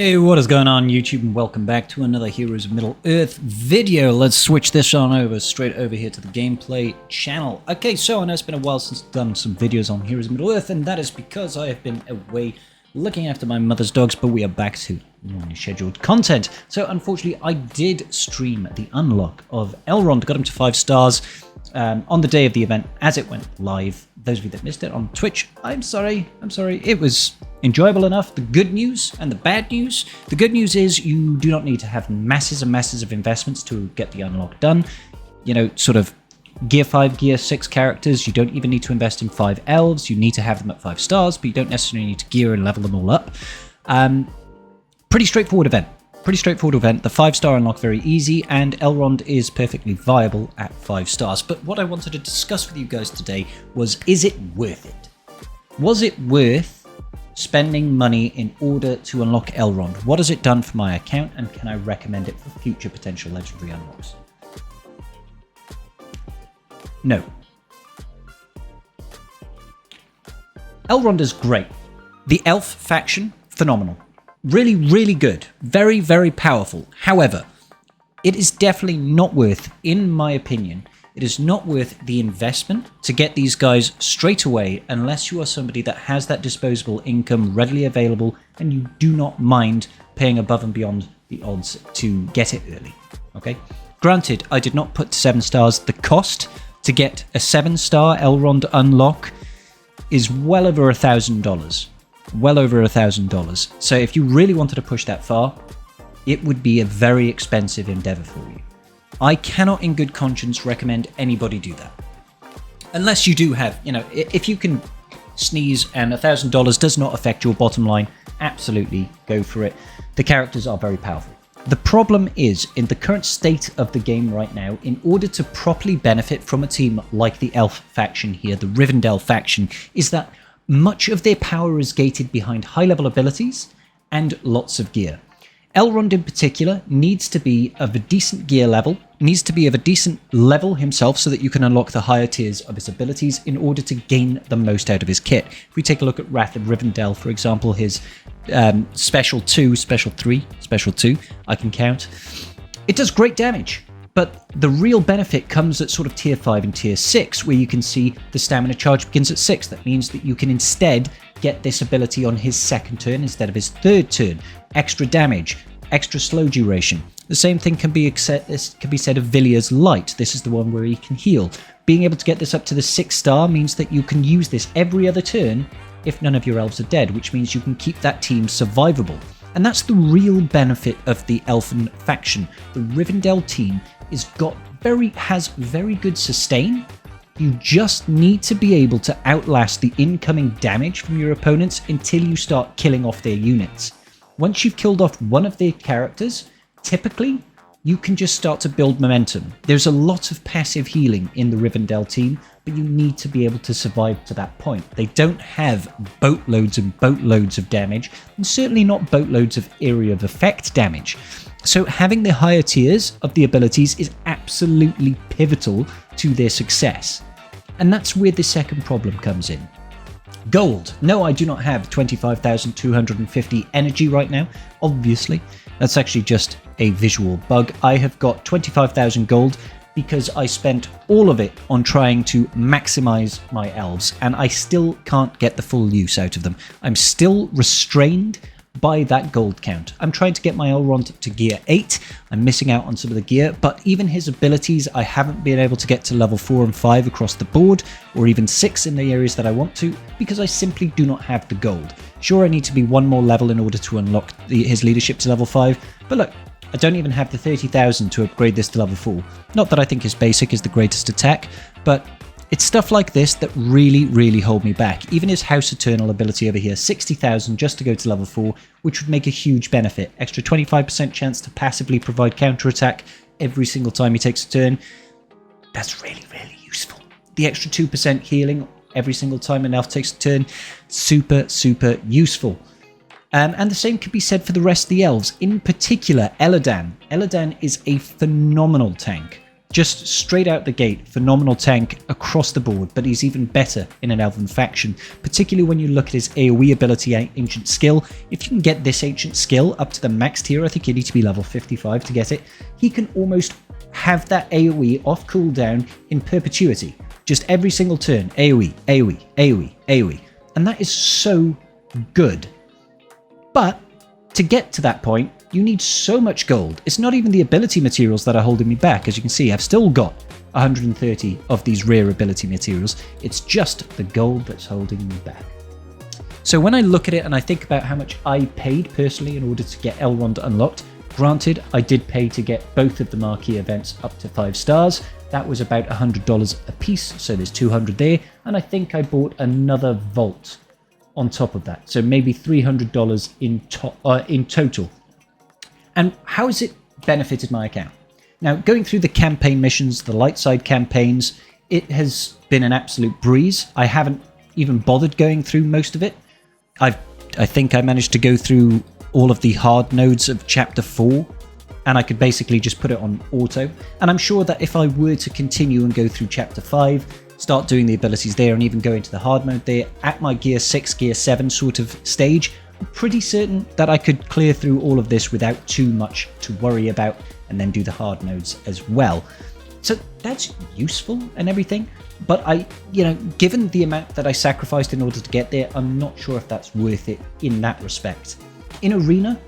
Hey, what is going on YouTube, and welcome back to another Heroes of Middle-earth video. Let's switch this on over, straight over here to the gameplay channel. Okay, so I know it's been a while since I've done some videos on Heroes of Middle-earth, and that is because I have been away looking after my mother's dogs, but we are back to normally scheduled content. So unfortunately, I did stream the unlock of Elrond, got him to 5 stars on the day of the event as it went live. Those of you that missed it on Twitch, I'm sorry. It was enjoyable enough. The good news and the bad news. The good news is you do not need to have masses and masses of investments to get the unlock done. You know, sort of Gear 5, Gear 6 characters. You don't even need to invest in 5 elves. You need to have them at 5 stars, but you don't necessarily need to gear and level them all up. Pretty straightforward event. The 5-star unlock very easy, and Elrond is perfectly viable at 5 stars. But what I wanted to discuss with you guys today was, is it worth it? Was it worth spending money in order to unlock Elrond? What has it done for my account, and can I recommend it for future potential legendary unlocks? No. Elrond is great. The elf faction, phenomenal. Really, really good. Very, very powerful. However, it is definitely not worth, in my opinion, it is not worth the investment to get these guys straight away unless you are somebody that has that disposable income readily available and you do not mind paying above and beyond the odds to get it early. Okay? Granted, I did not put 7 stars. The cost to get a 7-star Elrond unlock is well over $1,000. Well over $1,000. So if you really wanted to push that far, it would be a very expensive endeavor for you. I cannot in good conscience recommend anybody do that. Unless you do have, you know, if you can sneeze and $1,000 does not affect your bottom line, absolutely go for it. The characters are very powerful. The problem is, in the current state of the game right now, in order to properly benefit from a team like the Elf faction here, the Rivendell faction, is that much of their power is gated behind high-level abilities and lots of gear. Elrond in particular needs to be of a decent gear level, needs to be of a decent level himself so that you can unlock the higher tiers of his abilities in order to gain the most out of his kit. If we take a look at Wrath of Rivendell, for example, his Special 2, Special 3, Special 2, I can count. It does great damage. But the real benefit comes at sort of tier 5 and tier 6, where you can see the stamina charge begins at 6. That means that you can instead get this ability on his 2nd turn instead of his 3rd turn. Extra damage, extra slow duration. The same thing can be said of Villiers Light. This is the one where he can heal. Being able to get this up to the 6-star means that you can use this every other turn if none of your elves are dead, which means you can keep that team survivable. And that's the real benefit of the Elfen faction. The Rivendell team has very good sustain. You just need to be able to outlast the incoming damage from your opponents until you start killing off their units. Once you've killed off one of their characters, typically you can just start to build momentum. There's a lot of passive healing in the Rivendell team, but you need to be able to survive to that point. They don't have boatloads and boatloads of damage, and certainly not boatloads of area of effect damage. So having the higher tiers of the abilities is absolutely pivotal to their success. And that's where the second problem comes in. Gold. No, I do not have 25,250 energy right now, obviously. That's actually just a visual bug. I have got 25,000 gold because I spent all of it on trying to maximize my elves, and I still can't get the full use out of them. I'm still restrained by that gold count. I'm trying to get my Elrond to gear 8. I'm missing out on some of the gear, but even his abilities I haven't been able to get to level 4 and 5 across the board, or even 6 in the areas that I want to, because I simply do not have the gold. Sure, I need to be one more level in order to unlock his leadership to level 5, but look, I don't even have the 30,000 to upgrade this to level 4. Not that I think his basic is the greatest attack, but it's stuff like this that really, really hold me back. Even his House Eternal ability over here, 60,000 just to go to level 4, which would make a huge benefit. Extra 25% chance to passively provide counterattack every single time he takes a turn. That's really, really useful. The extra 2% healing every single time an elf takes a turn, super, super useful. And the same could be said for the rest of the elves. In particular, Elladan. Elladan is a phenomenal tank. Just straight out the gate, phenomenal tank across the board, but he's even better in an Elven faction, particularly when you look at his AoE ability, Ancient Skill. If you can get this Ancient Skill up to the max tier, I think you need to be level 55 to get it, he can almost have that AoE off cooldown in perpetuity. Just every single turn, AoE, AoE, AoE, AoE. And that is so good. But to get to that point, you need so much gold. It's not even the ability materials that are holding me back. As you can see, I've still got 130 of these rare ability materials. It's just the gold that's holding me back. So when I look at it and I think about how much I paid personally in order to get Elrond unlocked, granted, I did pay to get both of the marquee events up to 5 stars. That was about $100 a piece, so there's 200 there. And I think I bought another vault on top of that. So maybe $300 in total. And how has it benefited my account? Now, going through the campaign missions, the light side campaigns, it has been an absolute breeze. I haven't even bothered going through most of it. I think I managed to go through all of the hard nodes of Chapter 4, and I could basically just put it on auto. And I'm sure that if I were to continue and go through Chapter 5, start doing the abilities there, and even go into the hard mode there, at my Gear 6, Gear 7 sort of stage, I'm pretty certain that I could clear through all of this without too much to worry about, and then do the hard nodes as well. So that's useful and everything, but given the amount that I sacrificed in order to get there, I'm not sure if that's worth it in that respect. In Arena,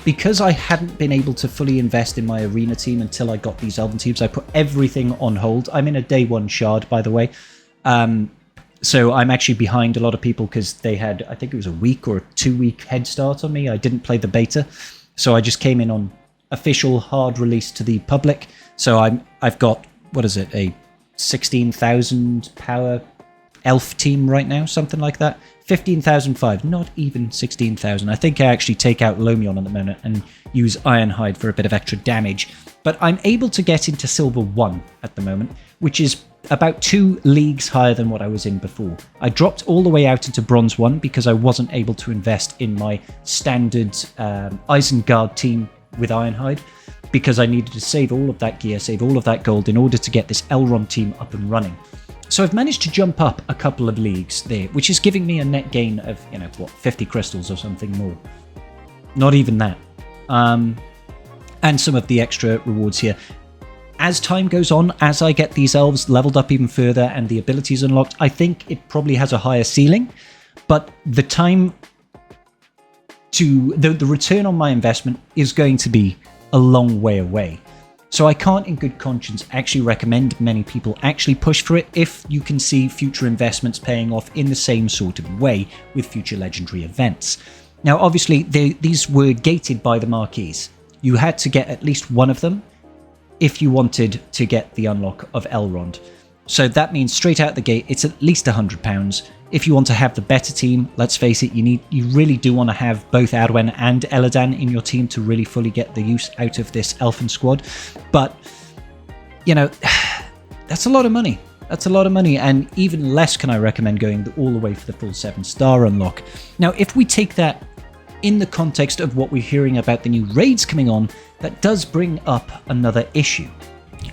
because I hadn't been able to fully invest in my Arena team until I got these Elven teams, I put everything on hold. I'm in a day 1 shard, by the way. So I'm actually behind a lot of people because they had, I think it was a week or a 2-week head start on me. I didn't play the beta, so I just came in on official hard release to the public. So I've got, what is it, a 16,000 power elf team right now, something like that. 15,005, not even 16,000. I think I actually take out Lomion at the moment and use Ironhide for a bit of extra damage. But I'm able to get into Silver 1 at the moment, which is about 2 leagues higher than what I was in before. I dropped all the way out into Bronze 1 because I wasn't able to invest in my standard Isengard team with Ironhide, because I needed to save all of that gear, save all of that gold in order to get this Elrond team up and running. So I've managed to jump up a couple of leagues there, which is giving me a net gain of, 50 crystals or something more. Not even that. And some of the extra rewards here. As time goes on, as I get these elves leveled up even further and the abilities unlocked, I think it probably has a higher ceiling, but the time to the return on my investment is going to be a long way away. So I can't in good conscience actually recommend many people actually push for it if you can see future investments paying off in the same sort of way with future legendary events. Now obviously these were gated by the marquees. You had to get at least one of them if you wanted to get the unlock of Elrond. So that means straight out the gate it's at least £100. If you want to have the better team, let's face it, you really do want to have both Arwen and Elladan in your team to really fully get the use out of this Elfin squad. But, that's a lot of money. That's a lot of money, and even less can I recommend going all the way for the full 7-star unlock. Now, if we take that in the context of what we're hearing about the new raids coming on, that does bring up another issue.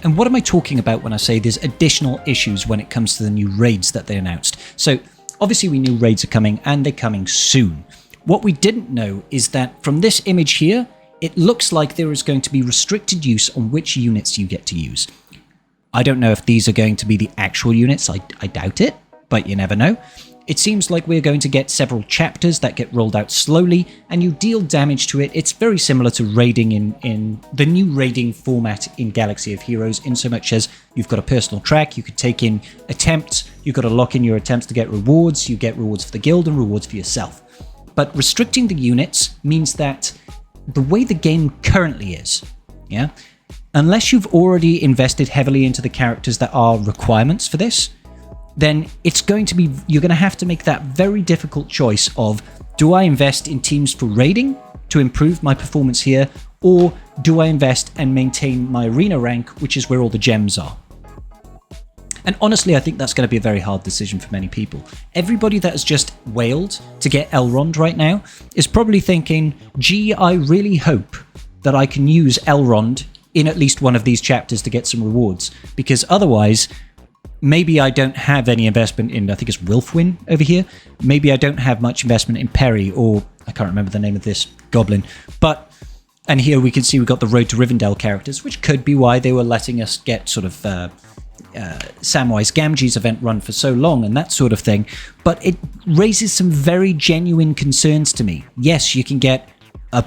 And what am I talking about when I say there's additional issues when it comes to the new raids that they announced? So, obviously we knew raids are coming, and they're coming soon. What we didn't know is that from this image here, it looks like there is going to be restricted use on which units you get to use. I don't know if these are going to be the actual units, I doubt it, but you never know. It seems like we're going to get several chapters that get rolled out slowly, and you deal damage to it. It's very similar to raiding in the new raiding format in Galaxy of Heroes, in so much as you've got a personal track, you could take in attempts, you've got to lock in your attempts to get rewards, you get rewards for the guild and rewards for yourself. But restricting the units means that the way the game currently is, unless you've already invested heavily into the characters that are requirements for this, then you're going to have to make that very difficult choice of, do I invest in teams for raiding to improve my performance here, or do I invest and maintain my arena rank, which is where all the gems are? And honestly, I think that's going to be a very hard decision for many people. Everybody that has just wailed to get Elrond right now is probably thinking, gee, I really hope that I can use Elrond in at least one of these chapters to get some rewards, because otherwise maybe I don't have any investment in, I think it's Wilfwin over here. Maybe I don't have much investment in Perry, or I can't remember the name of this goblin. But, and here we can see we've got the Road to Rivendell characters, which could be why they were letting us get sort of Samwise Gamgee's event run for so long and that sort of thing. But it raises some very genuine concerns to me. Yes, you can get a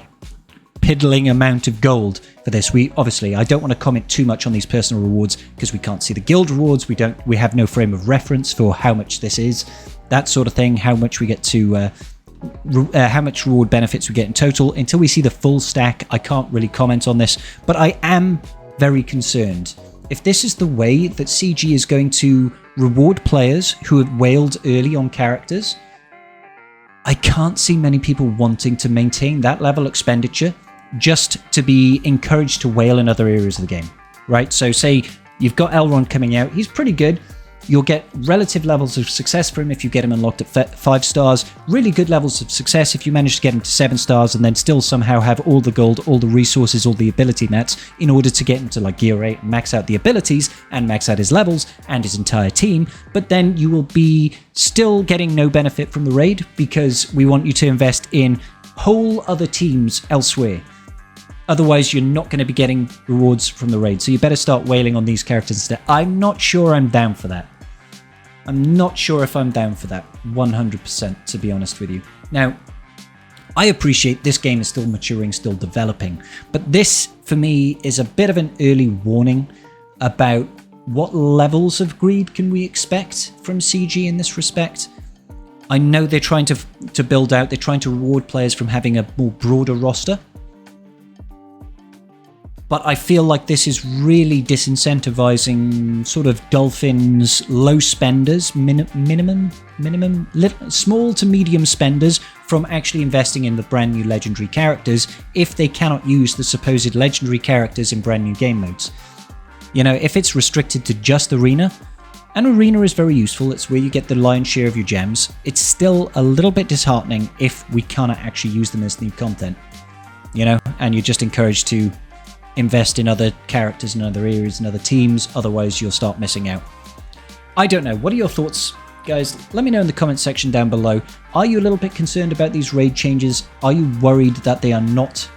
piddling amount of gold for this. Obviously, I don't want to comment too much on these personal rewards because we can't see the guild rewards. We have no frame of reference for how much this is, that sort of thing, how much we get to how much reward benefits we get in total. Until we see the full stack, I can't really comment on this, but I am very concerned. If this is the way that CG is going to reward players who have whaled early on characters, I can't see many people wanting to maintain that level of expenditure just to be encouraged to whale in other areas of the game, right? So say you've got Elrond coming out, he's pretty good. You'll get relative levels of success for him if you get him unlocked at 5 stars. Really good levels of success if you manage to get him to 7 stars and then still somehow have all the gold, all the resources, all the ability mats in order to get him to like Gear 8, max out the abilities and max out his levels and his entire team. But then you will be still getting no benefit from the raid because we want you to invest in whole other teams elsewhere. Otherwise, you're not going to be getting rewards from the raid. So you better start whaling on these characters instead. I'm not sure I'm down for that. I'm not sure if I'm down for that 100%, to be honest with you. Now, I appreciate this game is still maturing, still developing, but this, for me, is a bit of an early warning about what levels of greed can we expect from CG in this respect. I know they're trying to build out, they're trying to reward players from having a more broader roster, but I feel like this is really disincentivizing sort of Dolphin's low spenders, small to medium spenders from actually investing in the brand new legendary characters if they cannot use the supposed legendary characters in brand new game modes. You know, if it's restricted to just Arena, and Arena is very useful, it's where you get the lion's share of your gems, it's still a little bit disheartening if we cannot actually use them as new content, you know, and you're just encouraged to invest in other characters in other areas and other teams, otherwise you'll start missing out. I don't know. What are your thoughts, guys? Let me know in the comment section down below. Are you a little bit concerned about these raid changes? Are you worried that they are not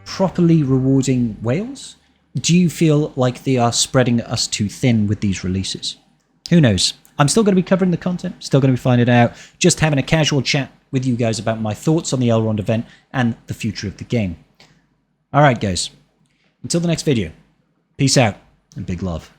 properly rewarding whales? Do you feel like they are spreading us too thin with these releases? Who knows? I'm still going to be covering the content, still going to be finding it out, just having a casual chat with you guys about my thoughts on the Elrond event and the future of the game. Alright guys, until the next video, peace out and big love.